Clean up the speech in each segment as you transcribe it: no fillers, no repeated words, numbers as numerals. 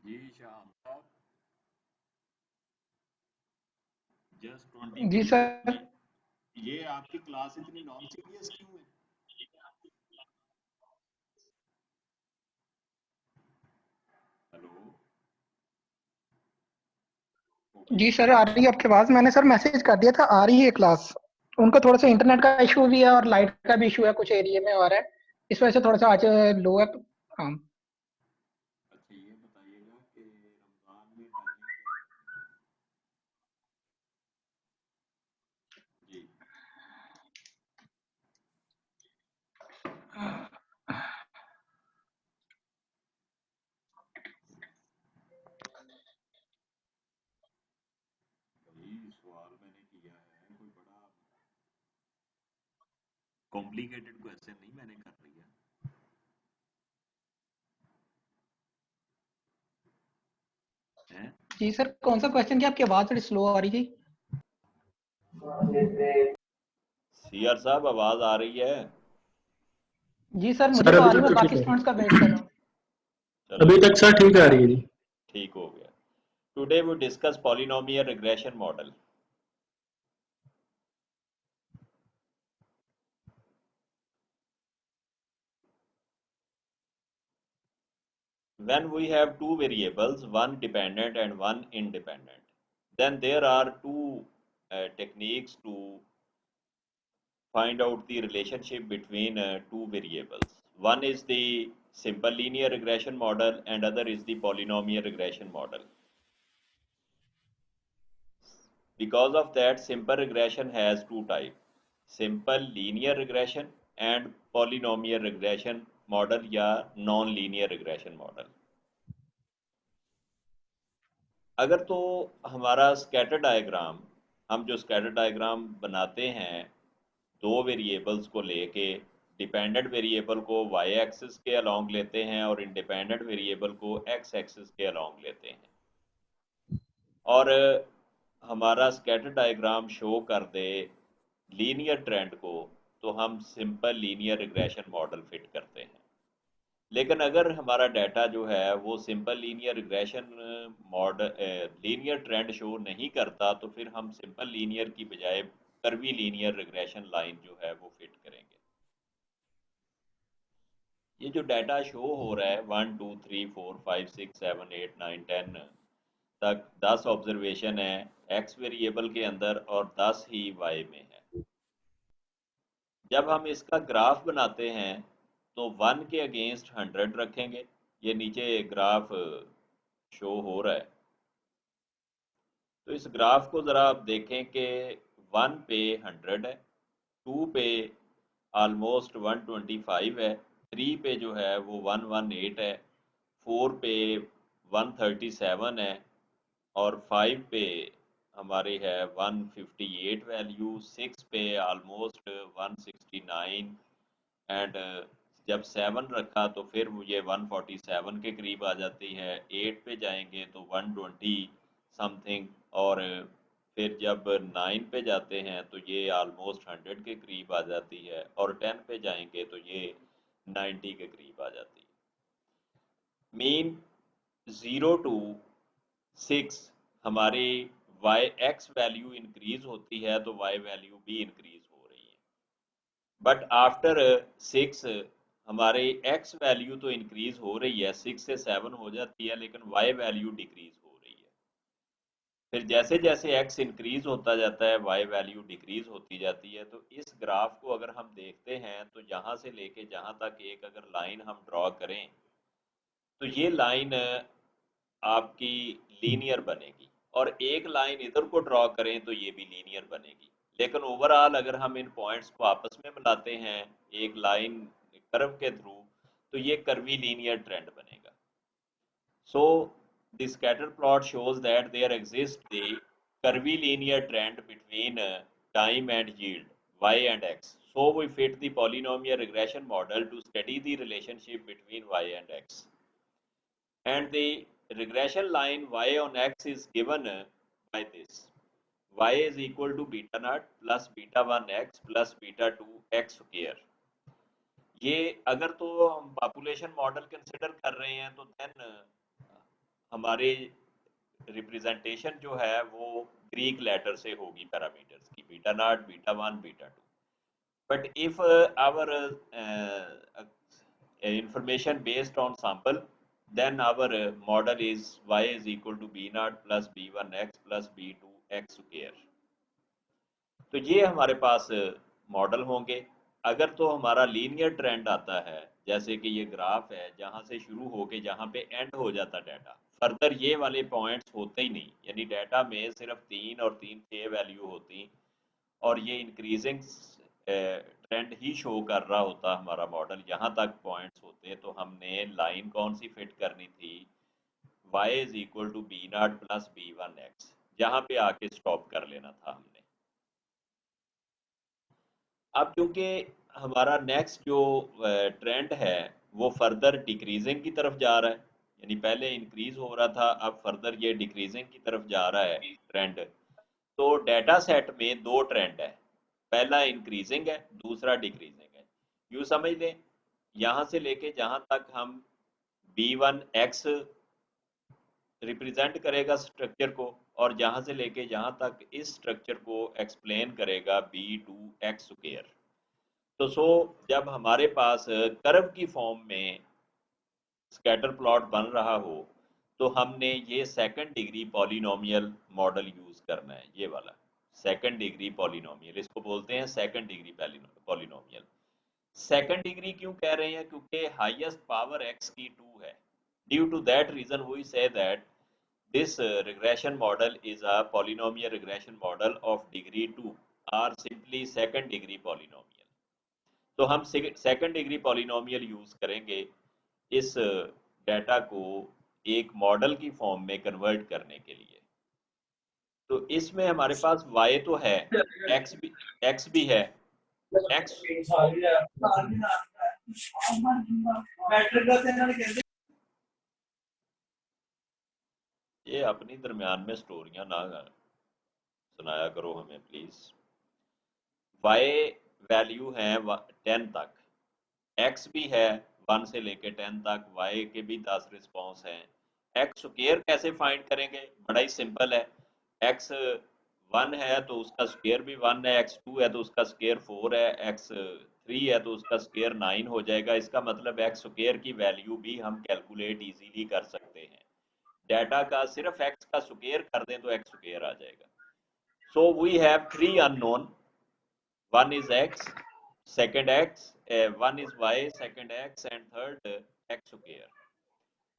जी शाम साहब, जस्ट 20 जी minute. Sir. ये आपकी क्लास इतनी नॉन सीरियस क्यों है? हेलो। जी ओके। सर, आ रही है आपकी आवाज़। मैंने सर मैसेज कर दिया था, आ रही है क्लास। उनका थोड़ा-सा इंटरनेट का इश्यू भी है और लाइट का भी इश्यू है, कुछ एरिया में आ रहा है। इस वजह से थोड़ा-सा आज लो है। हाँ। अच्छा, ये बताइएगा कि रमजान में टाइमिंग क्या है? जी। वही सवाल मैंने किया है, कोई बड़ा कॉम्प्लिकेटेड क्वेश्चन नहीं मैंने कर लिया है। जी सर, कौन-सा क्वेश्चन की आपकी आवाज़ थोड़ी स्लो आ रही थी? सीआर साहब, आवाज आ रही है? जी सर, मुझे सर तो आ अभी रही है, तक मैं तो ठीक बाकी है। स्टूडेंट्स का वेट कर रहा हूँ। चलो अभी ठीक। तक सर ठीक आ रही है जी। ठीक हो गया। Today we discuss polynomial regression model. When we have two variables, one dependent and one independent, then there are two techniques to find out the relationship between two variables. One is the simple linear regression model and other is the polynomial regression model. Because of that, simple regression has two types: simple linear regression and polynomial regression model या non-linear regression model. अगर तो हमारा scatter diagram, हम जो scatter diagram बनाते हैं दो variables को लेके, डिपेंडेंट वेरिएबल को वाई एक्सिस के अलोंग लेते हैं और इंडिपेंडेंट वेरिएबल को एक्स एक्सिस के अलोंग लेते हैं, और हमारा स्कैटर डायग्राम शो कर दे लीनियर ट्रेंड को, तो हम simple linear regression model fit करते हैं। लेकिन अगर हमारा डाटा जो है वो simple linear regression model linear trend show नहीं करता, तो फिर हम सिंपल लीनियर की बजाय कर्वी लीनियर रिग्रेशन लाइन जो है वो फिट करेंगे। ये जो डाटा शो हो रहा है 1 2 3 4 5 6 7 8 9 10 तक 10 ऑब्जर्वेशन है एक्स वेरिएबल के अंदर और 10 ही वाई में है। जब हम इसका ग्राफ बनाते हैं तो 1 के अगेंस्ट 100 रखेंगे। ये नीचे ग्राफ शो हो रहा है। तो इस ग्राफ को ज़रा आप देखें कि 1 पे 100 है, 2 पे ऑलमोस्ट 125 है, 3 पे जो है वो 118 है, 4 पे 137 है, और 5 पे हमारी है 158 वैल्यू, 6 पे ऑलमोस्ट 169, एंड जब 7 रखा तो फिर मुझे 147 के करीब आ जाती है। 8 पे जाएंगे तो 120 समथिंग, और फिर जब 9 पे जाते हैं तो ये ऑलमोस्ट 100 के करीब आ जाती है, और 10 पे जाएंगे तो ये 90 के करीब आ जाती है। मीन 0 टू 6 हमारी वाई एक्स वैल्यू इंक्रीज होती है तो वाई वैल्यू भी इंक्रीज हो रही है, बट आफ्टर 6 हमारे एक्स वैल्यू तो इंक्रीज हो रही है, 6 से 7 हो जाती है, लेकिन वाई वैल्यू डिक्रीज हो रही है। फिर जैसे जैसे एक्स इंक्रीज होता जाता है वाई वैल्यू डिक्रीज होती जाती है। तो इस ग्राफ को अगर हम देखते हैं तो यहाँ से लेके जहाँ तक एक अगर लाइन हम ड्रॉ करें तो ये लाइन आपकी लीनियर बनेगी, और एक लाइन इधर को ड्रॉ करें तो ये भी लीनियर बनेगी। लेकिन ओवरऑल अगर हम इन पॉइंट्स को आपस में मिलाते हैं एक लाइन कर्व के थ्रू, तो ये कर्वी लीनियर ट्रेंड बनेगा। So the scatter plot shows that there exist the curvilinear trend between time and yield y and x. So we fit the polynomial regression model to study the relationship between y and x. And the regression line y on x is given by this. Y is equal to beta naught plus beta 1 x plus beta 2 x square. ये अगर तो हम population model consider कर रहे हैं तो then हमारे representation जो है वो ग्रीक लेटर से होगी पैरामीटर्स की, beta naught, beta 1, beta 2. But if our information based on sample, then our model is y is equal to b naught plus b1x plus b2x square. तो ये हमारे पास मॉडल होंगे। अगर तो हमारा लीनियर ट्रेंड आता है, जैसे कि ये ग्राफ है जहां से शुरू होके जहां पे एंड हो जाता डाटा, फर्दर ये वाले पॉइंट्स होते ही नहीं, यानी डाटा में सिर्फ 3 और 3 6 वैल्यू होती और ये इंक्रीजिंग ट्रेंड ही शो कर रहा होता हमारा मॉडल, यहाँ तक पॉइंट्स होते, तो हमने लाइन कौन सी फिट करनी थी, y is equal to b naught plus B one x, जहाँ पे आके स्टॉप कर लेना था हमने। अब क्योंकि हमारा नेक्स्ट जो ट्रेंड है वो फर्दर डिक्रीजिंग की तरफ जा रहा है, यानी पहले इंक्रीज हो रहा था, अब फर्दर ये डिक्रीजिंग की तरफ जा रहा है ट्रेंड, तो डाटा सेट में दो ट्रेंड है, पहला इंक्रीजिंग है, दूसरा डिक्रीजिंग है। यूँ समझ लें यहाँ से लेके जहाँ तक हम b1x रिप्रेजेंट करेगा स्ट्रक्चर को, और जहाँ से लेके जहाँ तक इस स्ट्रक्चर को एक्सप्लेन करेगा b2x स्क्वायर। तो सो जब हमारे पास कर्व की फॉर्म में स्कैटर प्लॉट बन रहा हो तो हमने ये second degree polynomial model use करना है, ये वाला सेकंड डिग्री पॉलिनोमियल, इसको बोलते हैं second degree polynomial. Second degree क्यों कह रहे हैं, क्योंकि हाईएस्ट पावर x की 2 है। Due to that reason we say that this regression model is a polynomial regression model of degree 2 or simply second degree polynomial. तो हम सेकंड डिग्री पॉलिनोमियल यूज करेंगे इस डाटा को एक मॉडल की form में कन्वर्ट करने के लिए। तो इसमें हमारे पास y तो है, x भी है, x ये अपनी दरमियान में स्टोरियां ना सुनाया करो हमें प्लीज। y वैल्यू है 10 तक, x भी है 1 से लेके 10 तक, y के भी 10 रिस्पॉन्स हैं। x स्क्वायर कैसे फाइंड करेंगे, बड़ा ही सिंपल है। x 1 है तो उसका स्क्वायर भी 1 है, x 2 है तो उसका स्क्वायर 4 है, x 3 है तो उसका स्क्वायर 9 हो जाएगा। इसका मतलब x स्क्वायर की वैल्यू भी हम कैलकुलेट इजीली कर सकते हैं। डाटा का सिर्फ x का स्क्वायर कर दें तो x स्क्वायर आ जाएगा। So we have 3 unknown, one is x, second x, one is y, second x and third x square।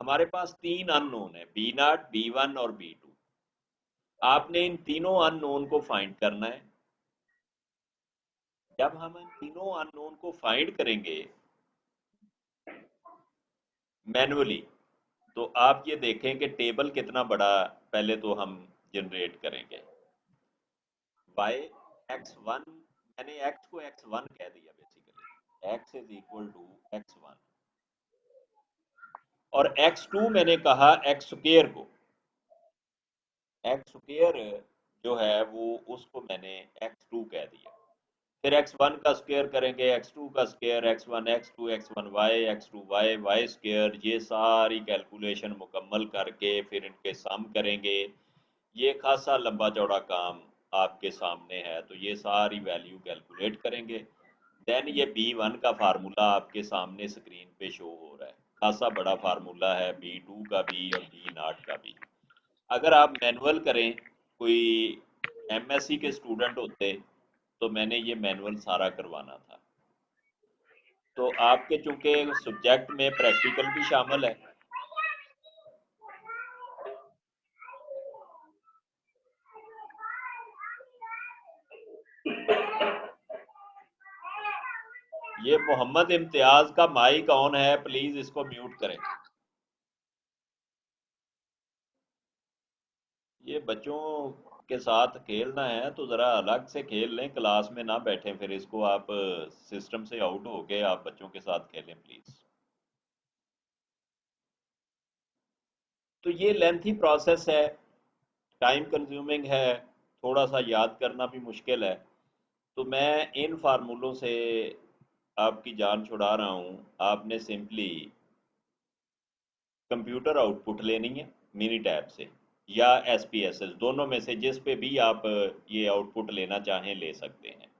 हमारे पास 3 अननोन है, बी नॉट, बी वन और बी टू। आपने इन तीनों अननोन को फाइंड करना है। जब हम इन तीनों अननोन को फाइंड करेंगे मैन्युअली, तो आप ये देखें कि टेबल कितना बड़ा पहले तो हम जनरेट करेंगे। y x1, मैंने x को x1 कह दिया basically, x is equal to x1, और x2 मैंने कहा x स्क्वायर को, x स्क्वायर जो है वो उसको मैंने x2 कह दिया। फिर x1 का स्क्वायर करेंगे, x2 का square, x1 x2 x1 y x2 y y square, ये सारी कैलकुलेशन मुकम्मल करके फिर इनके सम करेंगे। ये खासा लंबा चौड़ा काम आपके सामने है, तो ये सारी वैल्यू कैलकुलेट करेंगे। देन ये B1 का फार्मूला आपके सामने स्क्रीन पे शो हो रहा है, खासा बड़ा फार्मूला है B2 का भी और B नॉट का भी। अगर आप मैनुअल करें, कोई MSc के स्टूडेंट होते तो मैंने ये मैनुअल सारा करवाना था। तो आपके चूंकि सब्जेक्ट में प्रैक्टिकल भी शामिल है, ये मोहम्मद इम्तियाज का माइक ऑन है, प्लीज इसको म्यूट करें। ये बच्चों के साथ खेलना है तो ज़रा अलग से खेल लें, क्लास में ना बैठें, फिर इसको आप सिस्टम से आउट होके आप बच्चों के साथ खेलें प्लीज़। तो ये लेंथी प्रोसेस है, टाइम कंज्यूमिंग है, थोड़ा सा याद करना भी मुश्किल है। तो मैं इन फार्मूलों से आपकी जान छुड़ा रहा हूँ। आपने सिंपली कंप्यूटर आउटपुट लेनी है मिनी टैब से या एसपीएसएस, दोनों में से जिस पे भी आप ये आउटपुट लेना चाहें ले सकते हैं।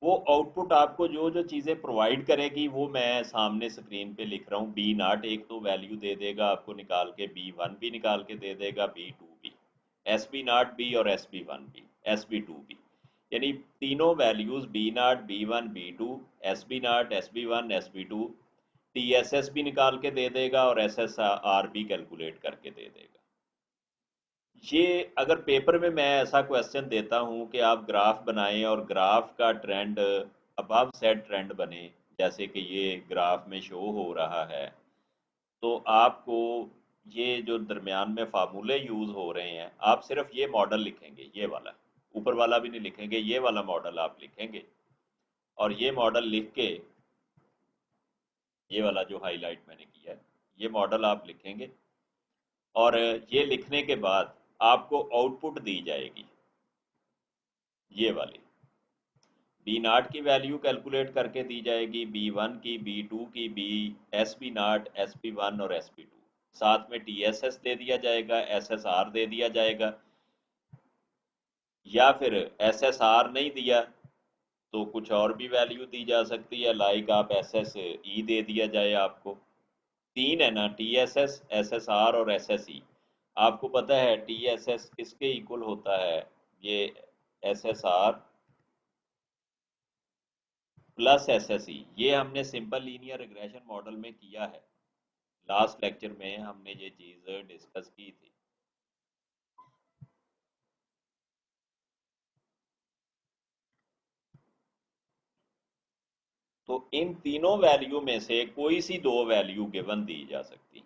वो आउटपुट आपको जो जो चीज़ें प्रोवाइड करेगी वो मैं सामने स्क्रीन पे लिख रहा हूँ। बी नाट एक तो वैल्यू दे देगा आपको निकाल के, बी वन भी निकाल के दे देगा, बी टू भी, एस बी नाट बी और एस बी वन भी, एस बी टू भी। यानी तीनों values b naught b one b two, s b naught s b one s b two, t s s भी निकाल के दे देगा और एस एस आर भी कैलकुलेट करके दे देगा। ये अगर पेपर में मैं ऐसा क्वेश्चन देता हूँ कि आप ग्राफ बनाएं और ग्राफ का ट्रेंड अबव सेट ट्रेंड बने, जैसे कि ये ग्राफ में शो हो रहा है, तो आपको ये जो दरमियान में फार्मूले यूज हो रहे हैं, आप सिर्फ ये मॉडल लिखेंगे, ये वाला, ऊपर वाला भी नहीं लिखेंगे, ये वाला मॉडल आप लिखेंगे। और ये मॉडल लिख के, ये वाला जो हाईलाइट मैंने किया है, ये मॉडल आप लिखेंगे। और ये लिखने के बाद आपको आउटपुट दी जाएगी ये वाली, बी नाट की वैल्यू कैलकुलेट करके दी जाएगी, बी वन की, बी टू की, B S b naught, s b one और एस बी टू। साथ में टी एस एस दे दिया जाएगा, एस एस आर दे दिया जाएगा, या फिर एस एस आर नहीं दिया तो कुछ और भी वैल्यू दी जा सकती है, लाइक आप एस एस ई दे दिया जाए आपको। तीन है ना, T s S, S s are और एस एस ई। आपको पता है टी एस एस किसके इक्वल होता है? ये S s are plus S S E. ये हमने सिंपल लीनियर रिग्रेशन मॉडल में किया है, लास्ट लेक्चर में हमने ये चीज़ डिस्कस की थी। तो इन तीनों वैल्यू में से कोई सी दो वैल्यू गिवन दी जा सकती है।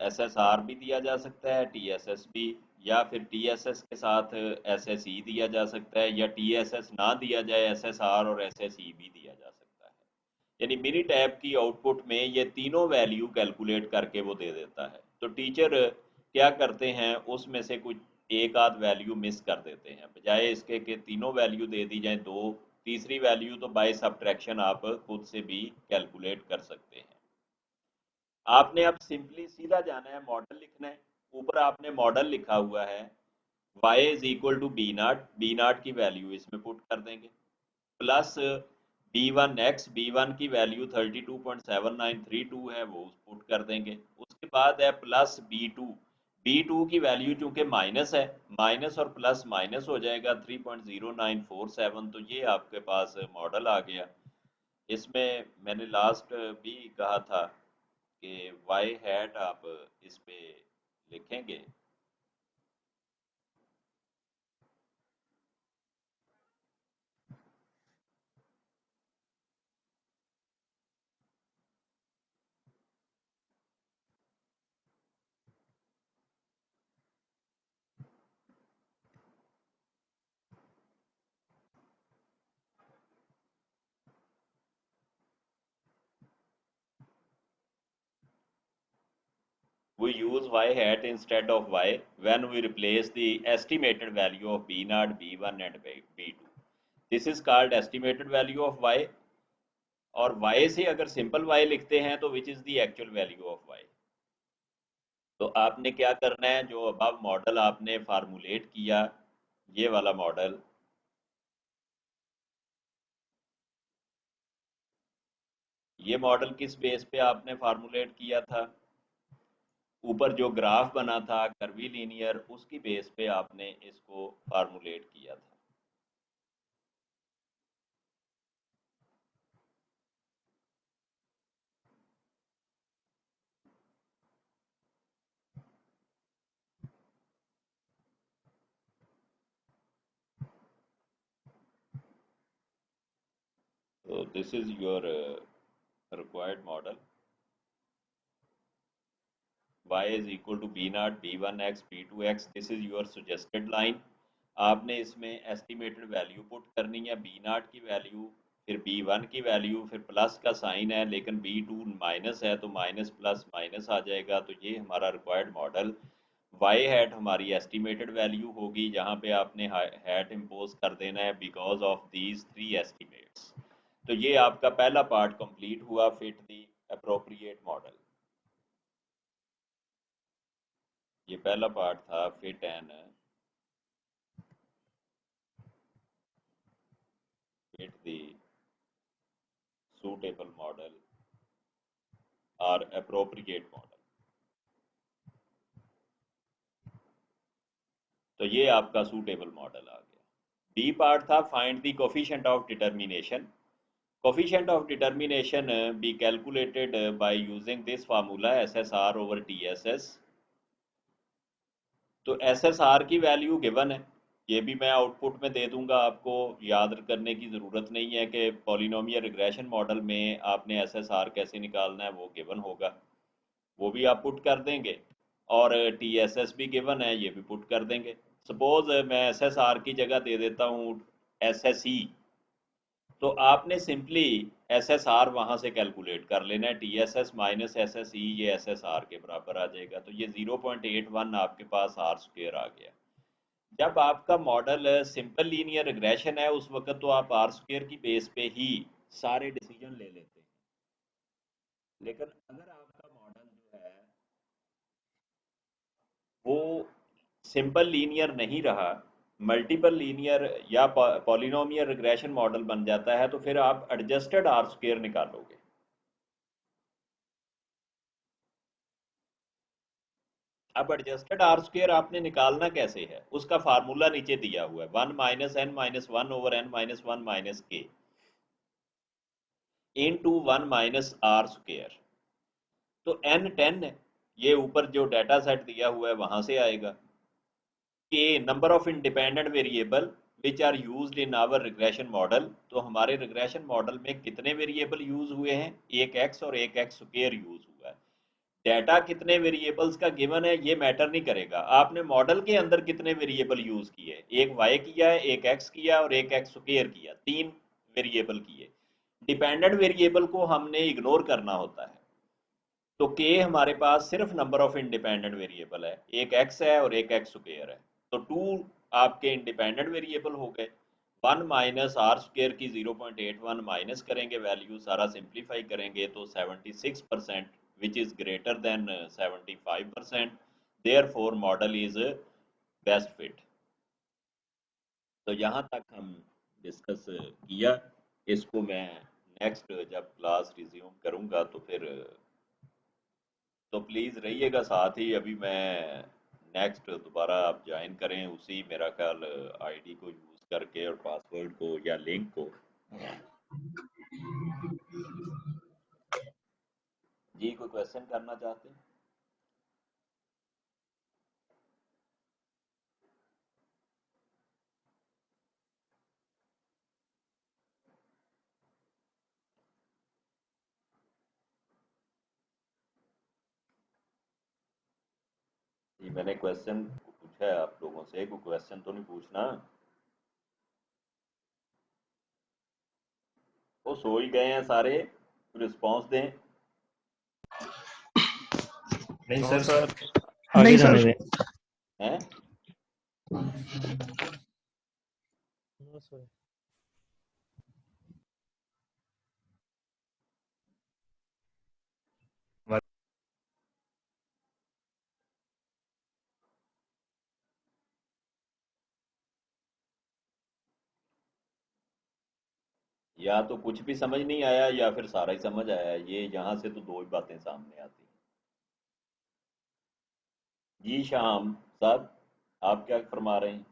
एस एस आर भी दिया जा सकता है, टी एस एस भी, या फिर टी एस एस के साथ एस एस ई दिया जा सकता है, या टी एस एस ना दिया जाए, एस एस आर और एस एस ई भी दिया जा सकता है। यानी मिनी टैब की आउटपुट में ये तीनों वैल्यू कैलकुलेट करके वो दे देता है। तो टीचर क्या करते हैं, उसमें से कुछ एक आध वैल्यू मिस कर देते हैं, बजाय इसके कि तीनों वैल्यू दे दी जाए, दो तीसरी वैल्यू तो बाय सब्ट्रैक्शन आप खुद से भी कैलकुलेट कर सकते हैं। आपने अब सिंपली सीधा जाना है, मॉडल लिखना है। ऊपर आपने मॉडल लिखा हुआ है, y is equal to B naught की वैल्यू इसमें पुट कर देंगे, प्लस बी वन की वैल्यू 32.7932 है, वो पुट कर देंगे। उसके बाद है प्लस बी टू की वैल्यू चूंकि माइनस है, माइनस और प्लस माइनस हो जाएगा 3.0947, तो ये आपके पास मॉडल आ गया। इसमें मैंने लास्ट भी कहा था कि वाई हैट आप इस पे लिखेंगे। We use y hat instead of y when we replace the estimated value of b naught, b1 and b2. This is called estimated value of y। और y से अगर सिंपल y लिखते हैं तो which is the actual value of y। तो आपने क्या करना है, जो अब मॉडल आपने फार्मूलेट किया, ये वाला मॉडल, ये मॉडल किस बेस पे आपने फार्मूलेट किया था? ऊपर जो ग्राफ बना था कर्वी लीनियर, उसकी बेस पे आपने इसको फार्मूलेट किया था। this is your required model. Y is equal to B naught, B1x, B2x. This is your suggested line. आपने इसमें एस्टिमेटेड वैल्यू पुट करनी है, बी नाट की वैल्यू, फिर B1 की वैल्यू, फिर प्लस का साइन है लेकिन B2 माइनस है तो माइनस प्लस माइनस आ जाएगा। तो ये हमारा रिक्वायर्ड मॉडल। वाई हैट हमारी एस्टिमेटेड वैल्यू होगी, जहाँ पे आपने हैट इम्पोज कर देना है बिकॉज ऑफ दीज 3 एस्टिमेट्स। तो ये आपका पहला पार्ट कंप्लीट हुआ, फिट द अप्रोप्रिएट मॉडल। ये पहला पार्ट था, fit and fit the suitable model or appropriate model। तो ये आपका suitable model आ गया। बी पार्ट था find the coefficient of determination। Coefficient of determination be calculated by using this formula SSR over TSS। तो SSR की value given है, ये भी मैं आउटपुट में दे दूंगा आपको, याद करने की ज़रूरत नहीं है कि पॉलिनोमियल रिग्रेशन मॉडल में आपने SSR कैसे निकालना है, वो गिवन होगा, वो भी आप पुट कर देंगे। और TSS भी गिवन है, ये भी पुट कर देंगे। सपोज मैं SSR की जगह दे देता हूँ SSE, तो आपने सिंपली SSR वहाँ से कैलकुलेट कर लेना है, TSS माइनस SSE ये SSR के बराबर आ जाएगा। तो ये 0.81 आपके पास R स्क्वायर आ गया। जब आपका मॉडल सिंपल लीनियर रिग्रेशन है उस वक्त तो आप R स्क्वायर की बेस पे ही सारे डिसीजन ले लेते हैं, लेकिन अगर आपका मॉडल जो है वो सिंपल लीनियर नहीं रहा, मल्टीपल लीनियर या पॉलिनोमियल रिग्रेशन मॉडल बन जाता है, तो फिर आप एडजस्टेड आर स्क्वायर निकालोगे। अब एडजस्टेड आर स्क्वायर आपने निकालना कैसे है, उसका फार्मूला नीचे दिया हुआ है, 1 minus n minus one over n minus one minus k into 1 minus r square. तो एन 10 है, ये ऊपर जो डाटा सेट दिया हुआ है वहां से आएगा। K number of independent variable which are used in our regression model. तो हमारे रिग्रेशन मॉडल में कितने वेरिएबल यूज हुए हैं, एक एक्स और एक एक्स स्क्वायर यूज हुआ है। डाटा कितने वेरिएबल्स का गिवन है ये मैटर नहीं करेगा, आपने मॉडल के अंदर कितने वेरिएबल यूज किए, एक वाई किया है, एक एक्स किया और एक एक्स स्क्वायर किया, 3 वेरिएबल किए। डिपेंडेंट वेरिएबल को हमने इग्नोर करना होता है। तो के हमारे पास सिर्फ नंबर ऑफ इंडिपेंडेंट वेरिएबल है, एक एक्स है और एक एक्स स्क्वायर है, तो 2 आपके इंडिपेंडेंट वेरिएबल हो गए। 1 माइनस आर स्क्वायर की 0.81 माइनस करेंगे वैल्यू, सारा सिंप्लीफाई करेंगे तो 76% which is greater than 75%, therefore model is best fit. तो यहाँ तक हम डिस्कस किया, इसको मैं नेक्स्ट जब क्लास रिज्यूम करूँगा तो फिर तो प्लीज़ रहिएगा साथ ही। अभी मैं नेक्स्ट दोबारा आप ज्वाइन करें उसी मेरा ख्याल आईडी को यूज़ करके और पासवर्ड को या लिंक को। जी कोई क्वेश्चन करना चाहते हैं? जी मैंने क्वेश्चन पूछा है आप लोगों से, कोई क्वेश्चन तो नहीं पूछना? वो सो ही गए हैं सारे, रिस्पांस दें। नहीं सर, नहीं आगे सर। जाने दें। हैं या तो कुछ भी समझ नहीं आया या फिर सारा ही समझ आया, ये यहाँ से तो दो ही बातें सामने आती हैं। जी शाम साहब आप क्या फरमा रहे हैं?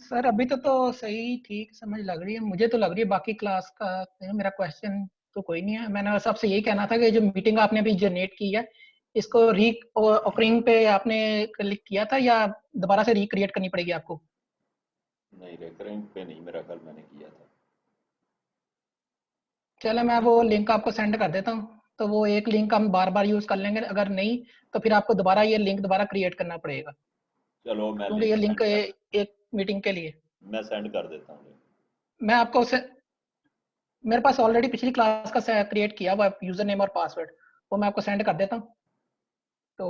सर अभी तो सही ठीक समझ लग रही है, मुझे तो लग रही है। बाकी क्लास का मेरा क्वेश्चन तो कोई नहीं है। मैंने बस आपसे यही कहना था कि जो मीटिंग आपने अभी जनरेट की है, इसको री ऑकरिंग पे आपने क्लिक किया था या दोबारा से रिक्रिएट करनी पड़ेगी आपको? नहीं रेकरेंट पे नहीं, मेरा ख्याल मैंने किया था। चलो मैं वो लिंक आपको सेंड कर देता हूँ, तो वो एक लिंक हम बार बार यूज कर लेंगे, अगर नहीं तो फिर आपको दोबारा ये लिंक दोबारा क्रिएट करना पड़ेगा, चलो मैं क्योंकि लिंक ये लिंक सेंड कर, एक मीटिंग के लिए। मैं सेंड कर देता हूँ। मैं आपको उसे, मेरे पास ऑलरेडी पिछली क्लास का क्रिएट किया हुआ यूजर नेम और पासवर्ड, वो मैं आपको सेंड कर देता हूँ, तो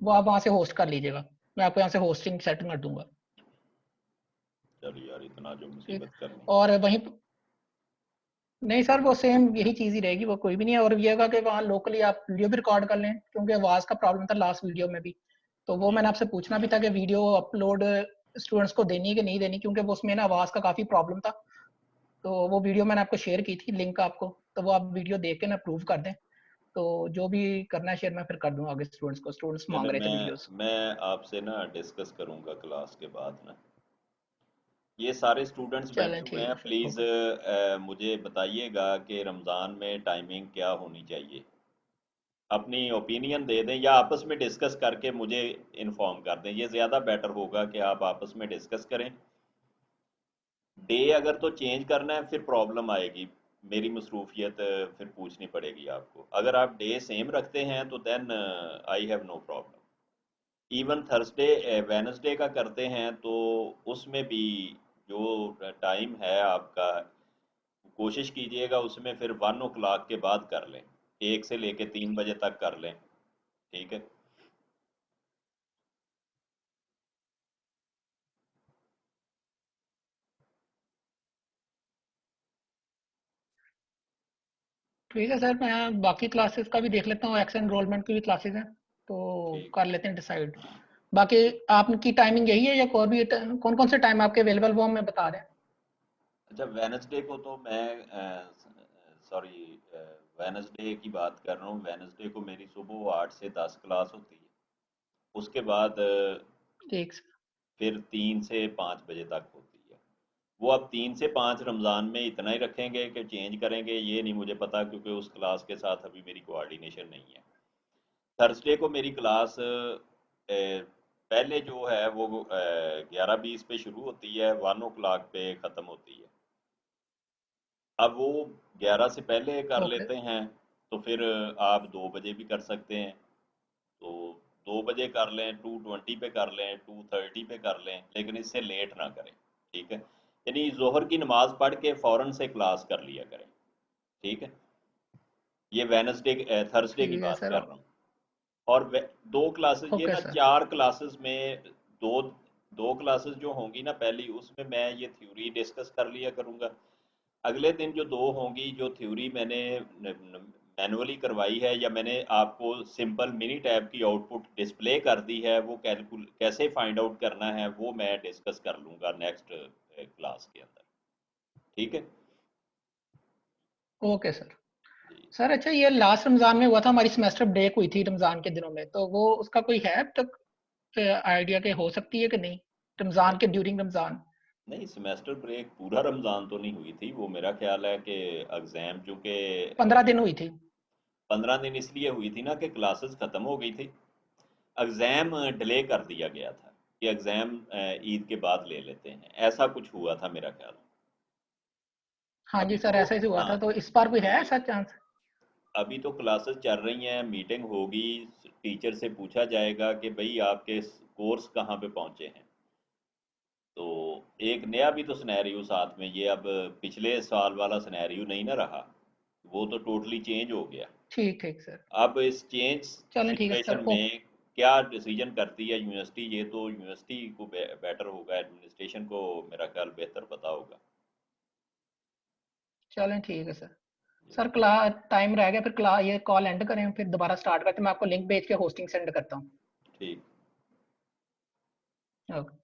वो आप वहाँ से होस्ट कर लीजिएगा, मैं आपको यहाँ से होस्टिंग सेटिंग कर दूंगा। चलो यार, इतना जो ठीक, मुसीबत करनी। और वहीं नहीं सर, वो सेम यही चीज ही रहेगी, वो कोई भी नहीं है। और ये होगा कि वहाँ लोकली आप वीडियो भी रिकॉर्ड कर लें, क्योंकि आवाज का प्रॉब्लम था लास्ट वीडियो में भी, तो वो मैंने आपसे पूछना भी था कि वीडियो अपलोड स्टूडेंट्स को देनी है कि नहीं देनी, क्योंकि वो उसमें ना आवाज का काफी प्रॉब्लम था। तो वो वीडियो मैंने आपको शेयर की थी, लिंक आपको, तो वो आप वीडियो देख के ना अप्रूव कर दें, तो जो भी करना है शेयर मैं फिर कर दूंगा आगे स्टूडेंट्स को, स्टूडेंट्स चलो मांग रहे थे मैं वीडियोस। मैं आपसे ना डिस्कस करूंगा क्लास के बाद ना। ये सारे स्टूडेंट्स चलें बैठे हुए ठीक हैं, है सर, प्लीज़ ओके। मुझे बताइएगा कि रमज़ान में टाइमिंग क्या होनी चाहिए। अपनी ओपिनियन दे दें या आपस में डिस्कस करके मुझे इन्फॉर्म कर दें, ये ज़्यादा बेटर होगा कि आप आपस में डिस्कस करें। डे अगर तो चेंज करना है फिर प्रॉब्लम आएगी, मेरी मसरूफियत फिर पूछनी पड़ेगी आपको। अगर आप डे सेम रखते हैं तो then I have no problem. Even Thursday Wednesday का करते हैं तो उसमें भी जो टाइम है आपका, कोशिश कीजिएगा उसमें फिर 1 o'clock के बाद कर लें, 1 से लेके 3 बजे तक कर लें। ठीक है। ठीक है सर, मैं बाकी क्लासेस का भी देख लेता हूँ, एक्स एनरोलमेंट की भी क्लासेस हैं, तो ठीक। कर लेते हैं डिसाइड। बाकी आपकी टाइमिंग यही है या कोई भी, कौन कौन से टाइम आपके अवेलेबल वो हमें बता दें। अच्छा, वेनसडे को तो मैं सॉरी, वेनसडे की बात कर रहा हूँ। वेनसडे को मेरी सुबह 8 से 10 क्लास होती है। उसके बाद ठीक सर। फिर 3 से 5 बजे तक होती है। वो अब 3 से 5 रमज़ान में इतना ही रखेंगे कि चेंज करेंगे, ये नहीं मुझे पता, क्योंकि उस क्लास के साथ अभी मेरी कोऑर्डिनेशन नहीं है। थर्सडे को मेरी क्लास पहले जो है वो 11:20 पे शुरू होती है, 1 o'clock पे ख़त्म होती है। अब वो 11 से पहले कर ओके। लेते हैं तो फिर आप 2 बजे भी कर सकते हैं, तो 2 बजे कर लें, 2:20 पे कर लें, 2:30 पे कर लें, लेकिन इससे लेट ना करें। ठीक है। यानी जोहर की नमाज पढ़ के फ़ौरन से क्लास कर लिया करें। ठीक है। ये वेनसडे थर्सडे की ठीक है बात सर। कर रहा हूँ। और दो क्लासेस, ये ओके ना सर। 4 क्लासेस में, दो दो क्लासेस जो होंगी ना, पहली उसमें मैं ये थ्योरी डिस्कस कर लिया करूँगा। अगले दिन जो दो होंगी, जो थ्योरी मैंने मैनुअली करवाई है या मैंने आपको सिंपल मिनी टैब की आउटपुट डिस्प्ले कर दी है, वो कैसे फाइंड आउट करना है वो मैं डिस्कस कर लूँगा नेक्स्ट क्लास के अंदर। ठीक है ओके सर। जी। सर अच्छा, ये लास्ट रमजान में हुआ था, हमारी सेमेस्टर ब्रेक हुई थी रमजान के दिनों में, तो वो उसका कोई है अब तक आइडिया के हो सकती है कि नहीं, रमजान नहीं, के ड्यूरिंग रमजान? नहीं, सेमेस्टर ब्रेक पूरा रमज़ान तो नहीं हुई थी। वो मेरा ख्याल है कि एग्ज़ाम चूँकि 15 दिन हुई थी। 15 दिन इसलिए हुई थी ना कि क्लासेस ख़त्म हो गई थी। एग्ज़ाम डिले कर दिया गया था कि एग्ज़ाम ईद के बाद ले लेते हैं, ऐसा कुछ हुआ था मेरा ख्याल। हाँ जी अभी सर, तो ऐसा ही हुआ हाँ, था, तो इस बार कोई है अभी ऐसा चांस? अभी तो क्लासेस चल रही हैं, मीटिंग होगी, टीचर से पूछा जाएगा कि भाई आपके कोर्स कहाँ पे पहुँचे हैं। तो एक नया भी तो सिनेरियो साथ में, ये अब पिछले साल वाला सिनेरियो नहीं ना रहा, वो तो टोटली चेंज हो गया। ठीक ठीक सर। अब इस चेंज चलें ठीक है सिचुएशन सर, में क्या डिसीजन करती है यूनिवर्सिटी, ये तो यूनिवर्सिटी को बेटर होगा, एडमिनिस्ट्रेशन को मेरा ख्याल बेहतर पता होगा। चलें ठीक है सर। जी, सर क्लास टाइम रह गया, फिर क्लास ये कॉल एंड करें, फिर दोबारा स्टार्ट करते हैं, मैं आपको लिंक भेज के होस्टिंग सेंड करता हूँ। ठीक। ओके।